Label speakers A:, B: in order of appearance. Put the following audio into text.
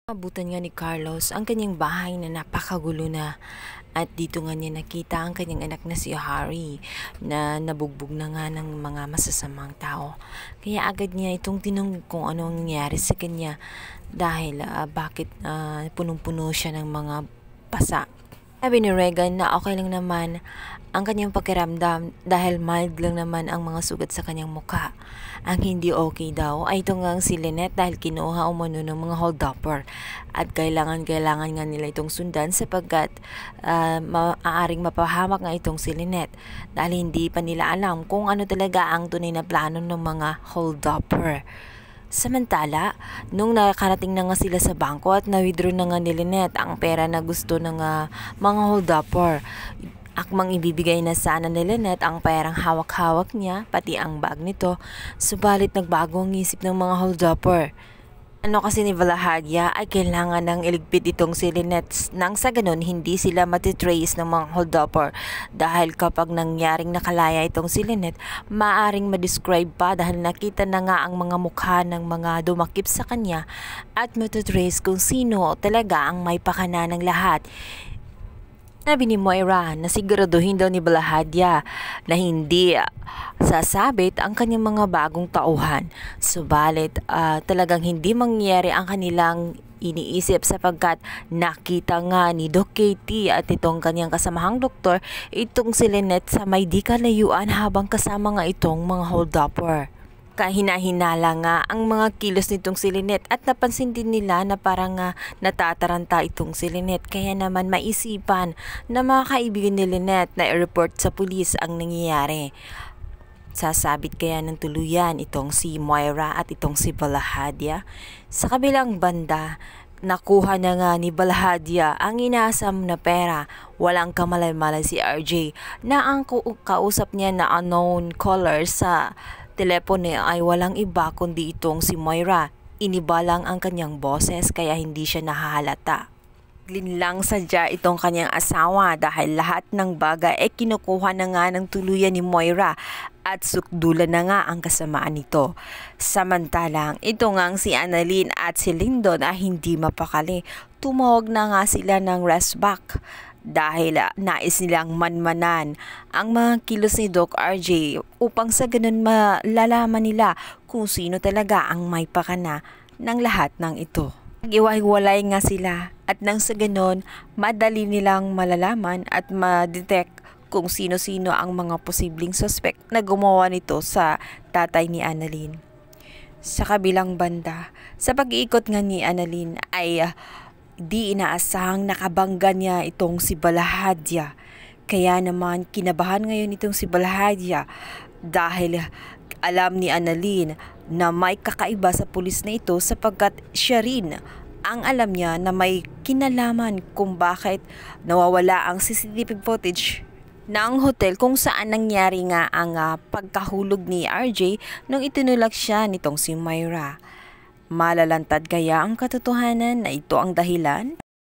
A: Abutan nga ni Carlos ang kanyang bahay na napakagulo na at dito nga niya nakita ang kanyang anak na si Harry na nabugbog na nga ng mga masasamang tao. Kaya agad niya itong tinanong kung ano ang nangyari sa kanya dahil bakit punong-puno siya ng mga pasa. Sabi ni Regan na okay lang naman ang kanyang pakiramdam dahil mild lang naman ang mga sugat sa kanyang mukha. Ang hindi okay daw ay ito nga si Lynette dahil kinuha umano ng mga hold-upper at kailangan nga nila itong sundan sapagkat maaaring mapahamak nga itong si Lynette dahil hindi pa nila alam kung ano talaga ang tunay na plano ng mga hold-upper. Samantala, nung nakarating na nga sila sa bangko at na-withdraw na nga ni Lynette ang pera na gusto ng mga hold-upper, akmang ibibigay na sana ni Lynette ang perang hawak-hawak niya, pati ang bag nito, subalit nagbago ang isip ng mga hold-upper. Ano kasi ni Valahadya ay kailangan ng iligpit itong si Lynette nang sa ganun hindi sila matitrace ng mga hold-upper dahil kapag nangyaring nakalaya itong si Lynette, maaring ma-describe pa dahil nakita na nga ang mga mukha ng mga dumakip sa kanya at matitrace kung sino talaga ang may pakana ng lahat. Sabi ni Moira na siguraduhin daw ni Valahadya na hindi sasabit ang kanyang mga bagong tauhan. Subalit talagang hindi mangyayari ang kanilang iniisip sapagkat nakita nga ni Doc Katie at itong kanyang kasamahang doktor itong si Lynette sa may di kalayuan habang kasama nga itong mga hold-upper. Kahina-hinala nga ang mga kilos nitong si Lynette at napansin din nila na parang natataranta itong si Lynette kaya naman maisipan na mga kaibigan ni Lynette na i-report sa pulis ang nangyayari. Sasabit kaya ng tuluyan itong si Moira at itong si Valahadya. Sa kabilang banda, nakuha na nga ni Valahadya ang inaasam na pera. Walang kamalay-malay si RJ na ang kausap niya na unknown caller sa telepono ay walang iba kundi itong si Moira. Iniba lang ang kanyang boses kaya hindi siya nahahalata. Linlang sadya itong kanyang asawa dahil lahat ng bagay ay kinukuha na nga ng tuluyan ni Moira at sukdulan na nga ang kasamaan nito. Samantalang ito ngang si Annalyn at si Lyndon ay hindi mapakali. Tumawag na nga sila ng rest back dahil nais nilang manmanan ang mga kilos ni Doc RJ upang sa ganun malalaman nila kung sino talaga ang may pakana ng lahat ng ito. Nag-iwahiwalay nga sila at nang sa ganun madali nilang malalaman at ma-detect kung sino-sino ang mga posibleng suspect na gumawa nito sa tatay ni Annalyn. Sa kabilang banda, sa pag-iikot nga ni Annalyn ay di inaasahang nakabangga niya itong si Valahadya. Kaya naman kinabahan ngayon itong si Valahadya dahil alam ni Annalyn na may kakaiba sa pulis na ito sapagkat siya rin ang alam niya na may kinalaman kung bakit nawawala ang CCTV footage ng hotel kung saan nangyari nga ang pagkahulog ni RJ nung itinulak siya nitong si Moira. Malalantad kaya ang katotohanan na ito ang dahilan?